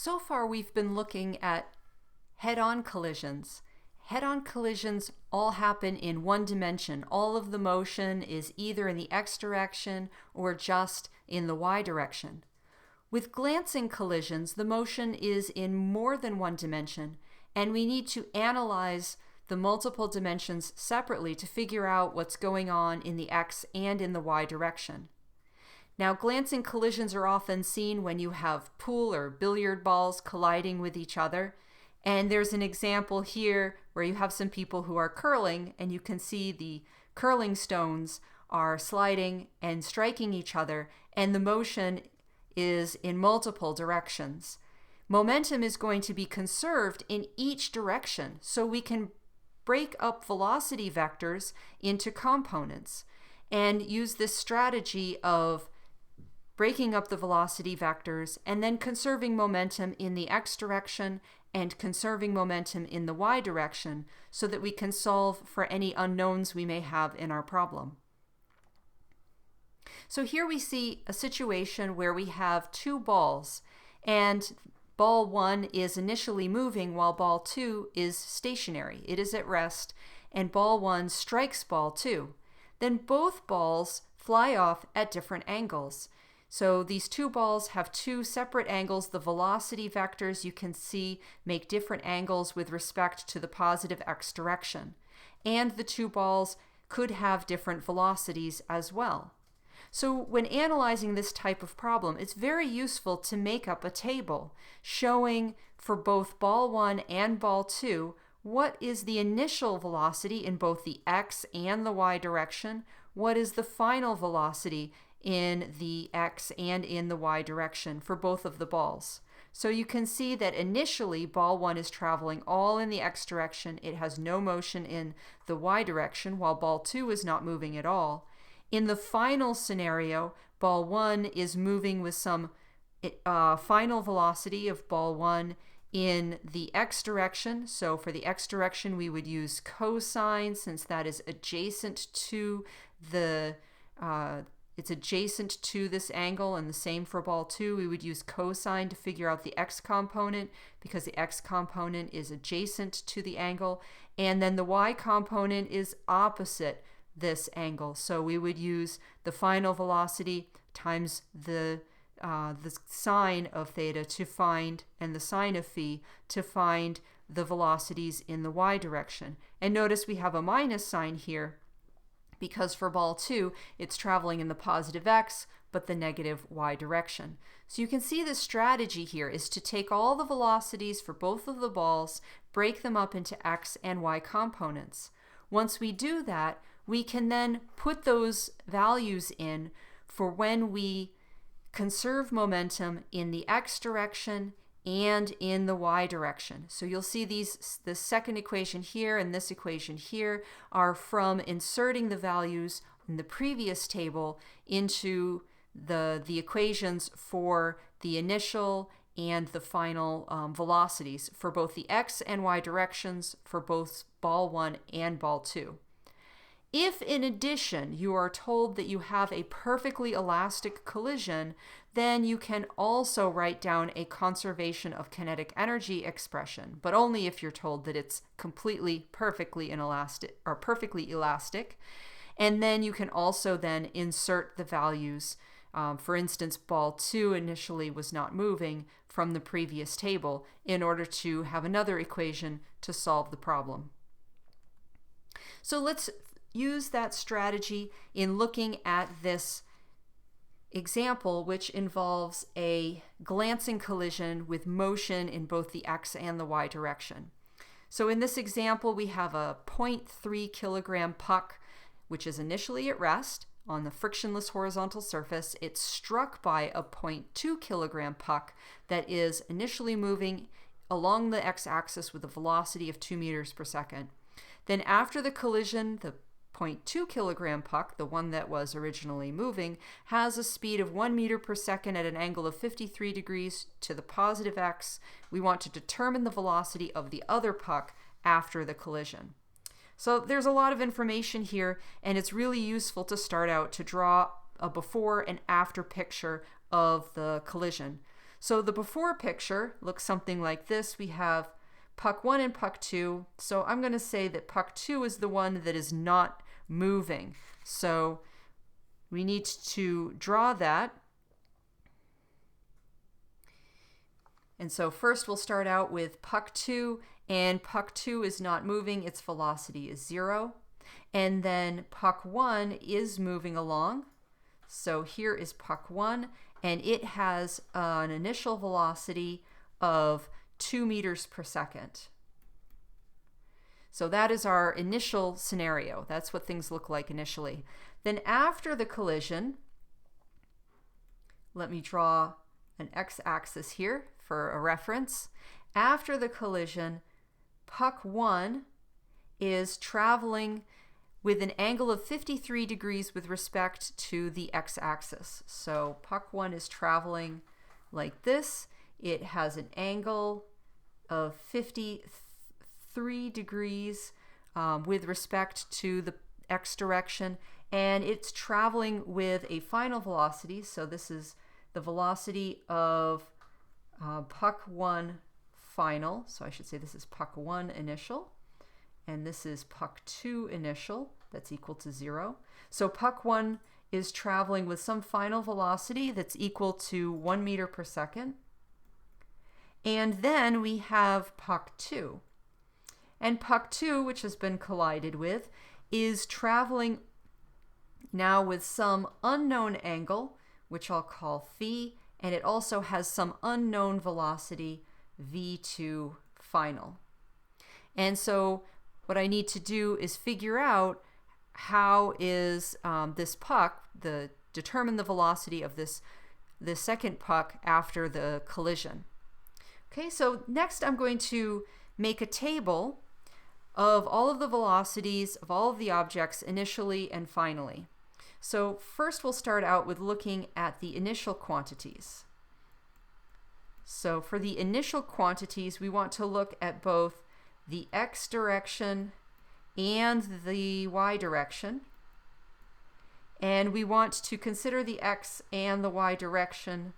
So far we've been looking at head-on collisions. Head-on collisions all happen in one dimension. All of the motion is either in the x direction or just in the y direction. With glancing collisions, the motion is in more than one dimension, and we need to analyze the multiple dimensions separately to figure out what's going on in the x and in the y direction. Now, glancing collisions are often seen when you have pool or billiard balls colliding with each other. And there's an example here where you have some people who are curling, and you can see the curling stones are sliding and striking each other, and the motion is in multiple directions. Momentum is going to be conserved in each direction, so we can break up velocity vectors into components and use this strategy of breaking up the velocity vectors and then conserving momentum in the x direction and conserving momentum in the y direction so that we can solve for any unknowns we may have in our problem. So here we see a situation where we have two balls, and ball 1 is initially moving while ball 2 is stationary. It is at rest, and ball 1 strikes ball 2. Then both balls fly off at different angles. So these two balls have two separate angles. The velocity vectors you can see make different angles with respect to the positive x direction. And the two balls could have different velocities as well. So when analyzing this type of problem, it's very useful to make up a table showing for both ball 1 and ball 2 what is the initial velocity in both the x and the y direction, what is the final velocity in the x and in the y direction for both of the balls. So you can see that initially ball 1 is traveling all in the x direction. It has no motion in the y direction, while ball 2 is not moving at all. In the final scenario, ball 1 is moving with some final velocity of ball 1 in the x direction. So for the x direction, we would use cosine, since that is adjacent to the it's adjacent to this angle, and the same for ball 2. We would use cosine to figure out the x component because the x component is adjacent to the angle, and then the y component is opposite this angle. So we would use the final velocity times the sine of theta to find, and the sine of phi to find the velocities in the y direction. And notice we have a minus sign here, because for ball 2, it's traveling in the positive x, but the negative y direction. So you can see the strategy here is to take all the velocities for both of the balls, break them up into x and y components. Once we do that, we can then put those values in for when we conserve momentum in the x direction and in the y direction. So you'll see the second equation here and this equation here are from inserting the values in the previous table into the equations for the initial and the final velocities for both the x and y directions for both ball 1 and ball 2. If in addition you are told that you have a perfectly elastic collision, then you can also write down a conservation of kinetic energy expression, but only if you're told that it's completely perfectly inelastic or perfectly elastic. And then you can also then insert the values. For instance, ball 2 initially was not moving from the previous table in order to have another equation to solve the problem. So let's use that strategy in looking at this example, which involves a glancing collision with motion in both the x and the y direction. So in this example, we have a 0.3 kilogram puck, which is initially at rest on the frictionless horizontal surface. It's struck by a 0.2 kilogram puck that is initially moving along the x-axis with a velocity of 2 meters per second. Then after the collision, the 0.2 kilogram puck, the one that was originally moving, has a speed of 1 meter per second at an angle of 53 degrees to the positive x. We want to determine the velocity of the other puck after the collision. So there's a lot of information here, and it's really useful to start out to draw a before and after picture of the collision. So the before picture looks something like this. We have puck 1 and puck 2. So I'm going to say that puck 2 is the one that is not moving. So we need to draw that. And so first we'll start out with puck 2, and puck 2 is not moving, its velocity is 0. And then puck 1 is moving along. So here is puck 1, and it has an initial velocity of 2 meters per second. So that is our initial scenario. That's what things look like initially. Then after the collision, let me draw an x-axis here for a reference. After the collision, puck 1 is traveling with an angle of 53 degrees with respect to the x-axis. So puck 1 is traveling like this. It has an angle of 53 degrees with respect to the x direction, and it's traveling with a final velocity. So this is the velocity of puck 1 final. So I should say this is puck 1 initial, and this is puck 2 initial. That's equal to 0. So puck 1 is traveling with some final velocity that's equal to 1 meter per second. And then we have puck 2. And puck 2, which has been collided with, is traveling now with some unknown angle, which I'll call phi, and it also has some unknown velocity, v2 final. And so what I need to do is figure out how is this puck, determine the velocity of the second puck after the collision. Okay, so next I'm going to make a table of all of the velocities of all of the objects initially and finally. So first we'll start out with looking at the initial quantities. So for the initial quantities, we want to look at both the x direction and the y direction. And we want to consider the x and the y direction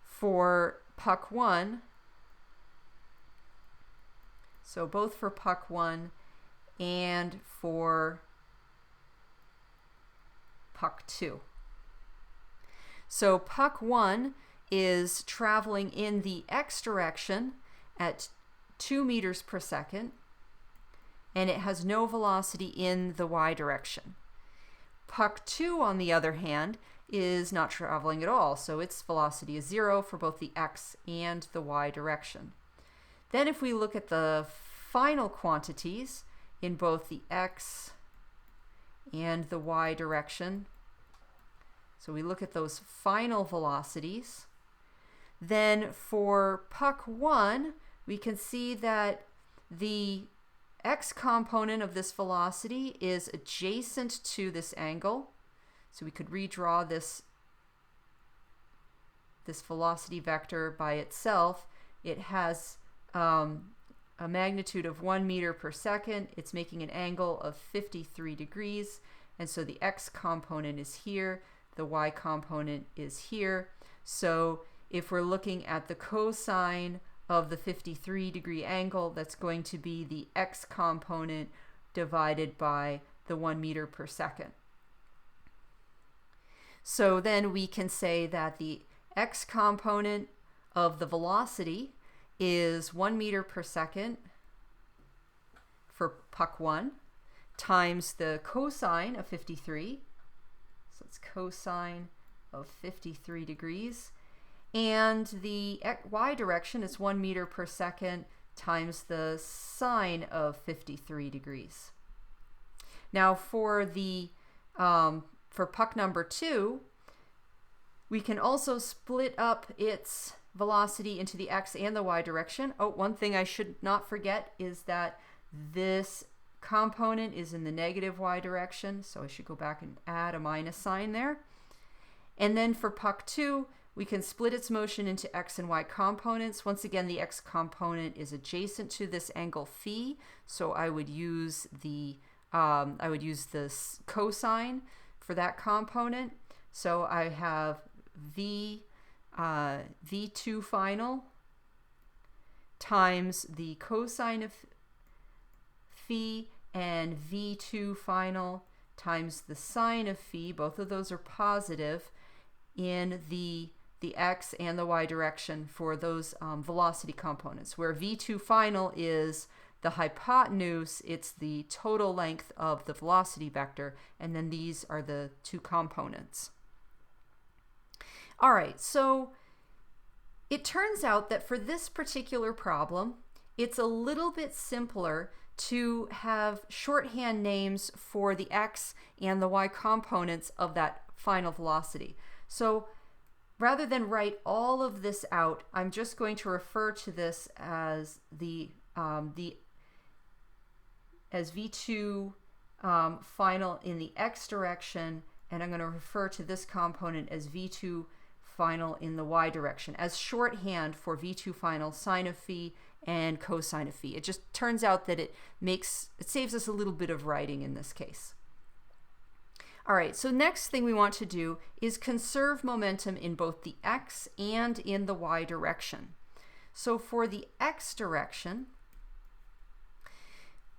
for puck 1. So both for puck 1 and for puck 2. So puck 1 is traveling in the x direction at 2 meters per second, and it has no velocity in the y direction. Puck 2, on the other hand, is not traveling at all, so its velocity is 0 for both the x and the y direction. Then if we look at the final quantities in both the x and the y direction, so we look at those final velocities, then for puck 1, we can see that the x component of this velocity is adjacent to this angle. So we could redraw this velocity vector by itself. It has a magnitude of 1 meter per second. It's making an angle of 53 degrees. And so the x component is here. The y component is here. So if we're looking at the cosine of the 53 degree angle, that's going to be the x component divided by the 1 meter per second. So then we can say that the x component of the velocity is 1 meter per second for puck 1 times the cosine of 53. So it's cosine of 53 degrees. And the y direction is 1 meter per second times the sine of 53 degrees. Now for the for puck number 2, we can also split up its velocity into the x and the y direction. Oh, one thing I should not forget is that this component is in the negative y direction, so I should go back and add a minus sign there. And then for puck 2, we can split its motion into x and y components. Once again, the x component is adjacent to this angle phi, so I would use this cosine for that component. So I have v v2 final times the cosine of phi, and v2 final times the sine of phi. Both of those are positive in the x and the y direction for those velocity components, where v2 final is the hypotenuse, it's the total length of the velocity vector, and then these are the two components. All right, so it turns out that for this particular problem, it's a little bit simpler to have shorthand names for the x and the y components of that final velocity. So rather than write all of this out, I'm just going to refer to this as as v2 final in the x direction, and I'm going to refer to this component as v2 final in the y direction as shorthand for v2 final sine of phi and cosine of phi. It just turns out that it saves us a little bit of writing in this case. All right, so next thing we want to do is conserve momentum in both the x and in the y direction. So for the x direction,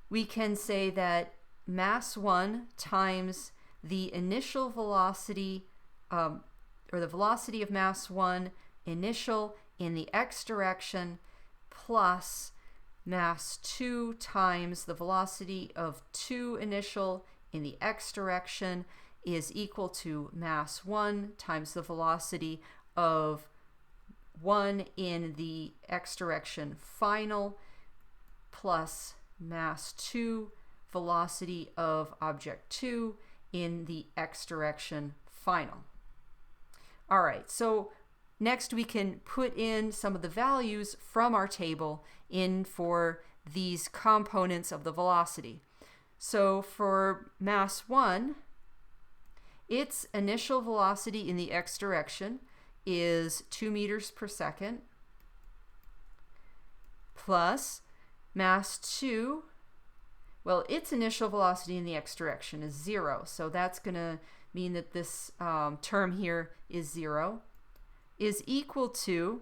we can say that mass 1 times the initial velocity, or the velocity of mass 1 initial in the x direction, plus mass 2 times the velocity of 2 initial in the x direction is equal to mass 1 times the velocity of 1 in the x direction final, plus mass 2 velocity of object 2 in the x direction final. All right, so next we can put in some of the values from our table in for these components of the velocity. So for mass 1, its initial velocity in the x direction is 2 meters per second, plus mass 2, well, its initial velocity in the x direction is 0, so that's going to mean that this term here is 0, is equal to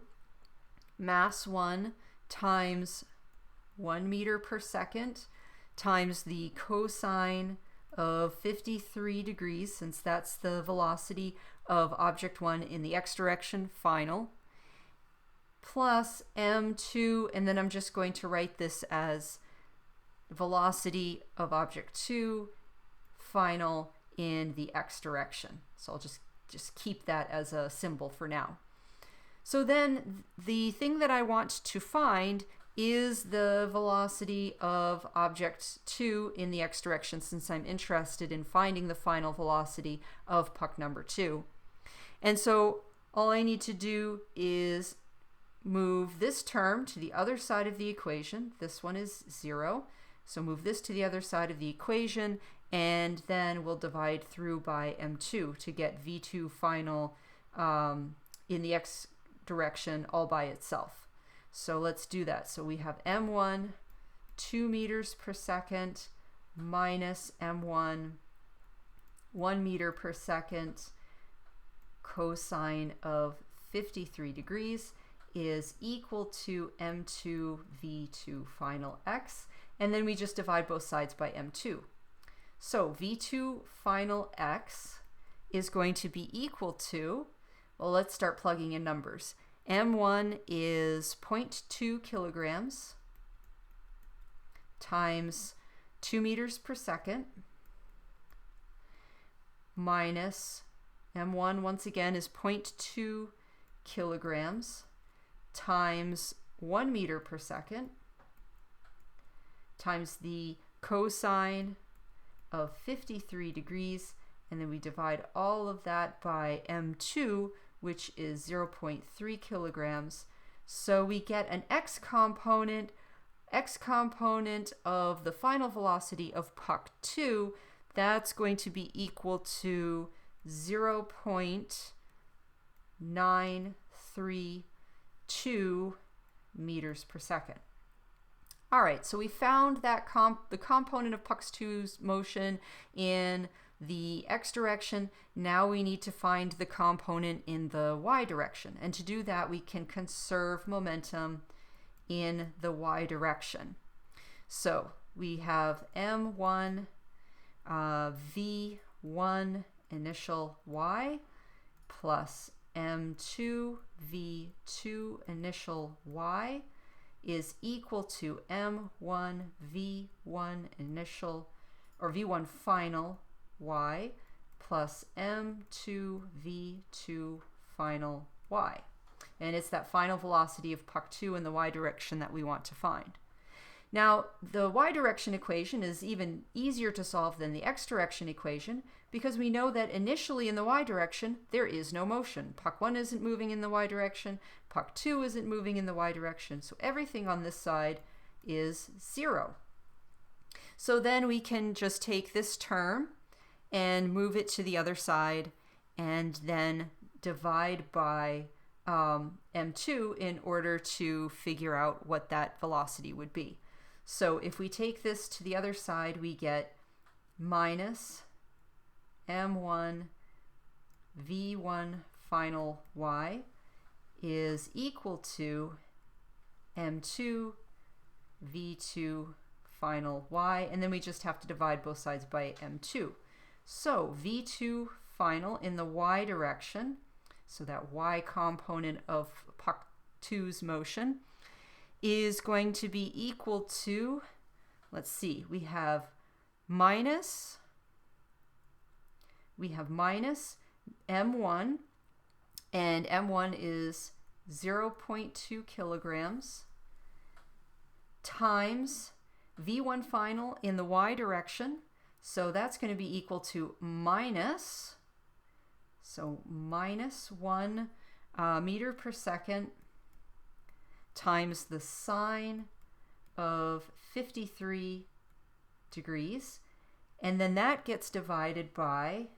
mass 1 times 1 meter per second times the cosine of 53 degrees, since that's the velocity of object 1 in the x direction final, plus m2, and then I'm just going to write this as velocity of object 2 final in the x direction. So I'll just keep that as a symbol for now. So then the thing that I want to find is the velocity of object 2 in the x direction, since I'm interested in finding the final velocity of puck number 2. And so all I need to do is move this term to the other side of the equation. This one is 0. So move this to the other side of the equation, and then we'll divide through by m2 to get v2 final in the x direction all by itself. So let's do that. So we have m1, 2 meters per second, minus m1, 1 meter per second, cosine of 53 degrees is equal to m2 v2 final x, and then we just divide both sides by m2. So v2 final x is going to be equal to, well, let's start plugging in numbers. M1 is 0.2 kilograms times 2 meters per second minus M1 once again is 0.2 kilograms times 1 meter per second times the cosine of 53 degrees, and then we divide all of that by m2, which is 0.3 kilograms. So we get an x component of the final velocity of puck 2. That's going to be equal to 0.932 meters per second. All right, so we found that the component of puck 2's motion in the x direction. Now we need to find the component in the y direction. And to do that, we can conserve momentum in the y direction. So we have m1 v1 initial y plus m2 v2 initial y is equal to m1 v1 initial or v1 final y plus m2 v2 final y. And it's that final velocity of puck 2 in the y direction that we want to find. Now, the y direction equation is even easier to solve than the x direction equation because we know that initially in the y direction there is no motion. Puck 1 isn't moving in the y direction, puck 2 isn't moving in the y direction, so everything on this side is 0. So then we can just take this term and move it to the other side and then divide by m2 in order to figure out what that velocity would be. So if we take this to the other side, we get minus m1 v1 final y is equal to m2 v2 final y, and then we just have to divide both sides by m2. So v2 final in the y direction, so that y component of puck 2's motion, is going to be equal to, let's see, we have minus m1, and m1 is 0.2 kilograms, times v1 final in the y direction, so that's going to be equal to minus 1 meter per second times the sine of 53 degrees, and then that gets divided by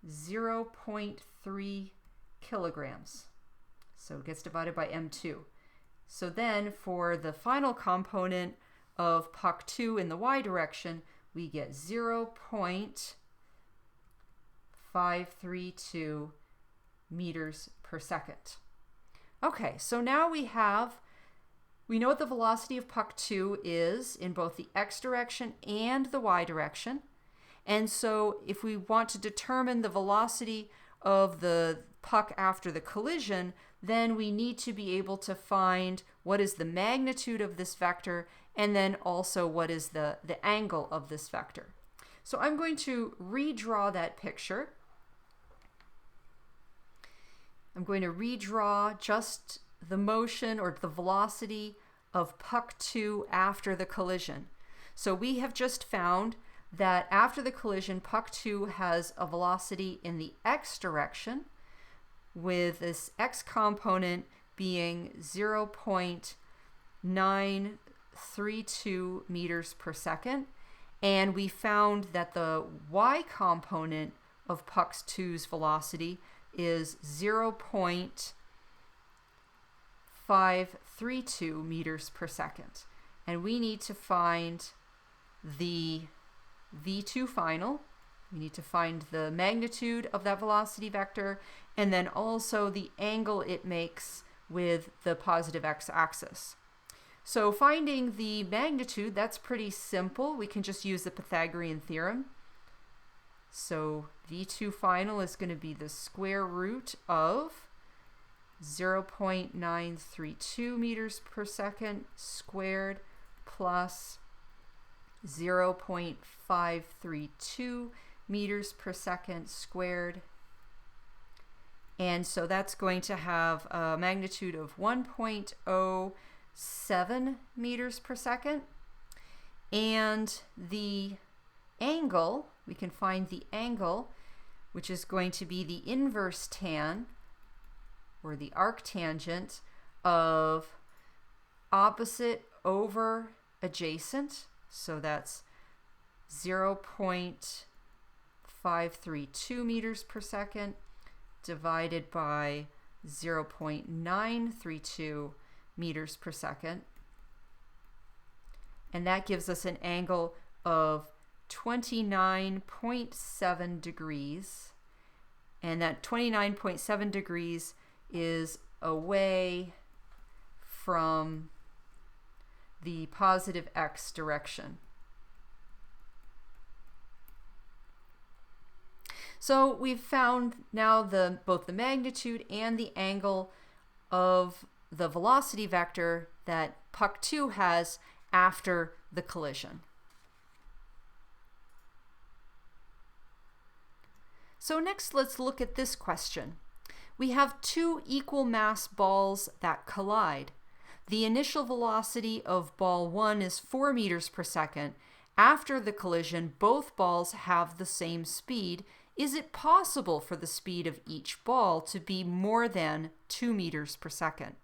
0.3 kilograms. So it gets divided by m2. So then for the final component of puck 2 in the y direction, we get 0.532 meters per second. Okay, so now we know what the velocity of puck 2 is in both the x direction and the y direction. And so if we want to determine the velocity of the puck after the collision, then we need to be able to find what is the magnitude of this vector and then also what is the angle of this vector. So I'm going to redraw that picture. I'm going to redraw just the motion or the velocity of puck 2 after the collision. So we have just found that after the collision, puck 2 has a velocity in the x direction, with this x component being 0.932 meters per second. And we found that the y component of puck 2's velocity is 0.532 meters per second. And we need to find the v2 final. We need to find the magnitude of that velocity vector and then also the angle it makes with the positive x-axis. So finding the magnitude, that's pretty simple. We can just use the Pythagorean theorem. So v2 final is going to be the square root of 0.932 meters per second squared plus 0.532 meters per second squared. And so that's going to have a magnitude of 1.07 meters per second. And the angle, we can find the angle, which is going to be the inverse tan, or the arctangent, of opposite over adjacent. So that's 0.532 meters per second divided by 0.932 meters per second. And that gives us an angle of 29.7 degrees, and that 29.7 degrees is away from the positive x direction. So we've found now both the magnitude and the angle of the velocity vector that puck 2 has after the collision. So next, let's look at this question. We have two equal mass balls that collide. The initial velocity of ball 1 is 4 meters per second. After the collision, both balls have the same speed. Is it possible for the speed of each ball to be more than 2 meters per second?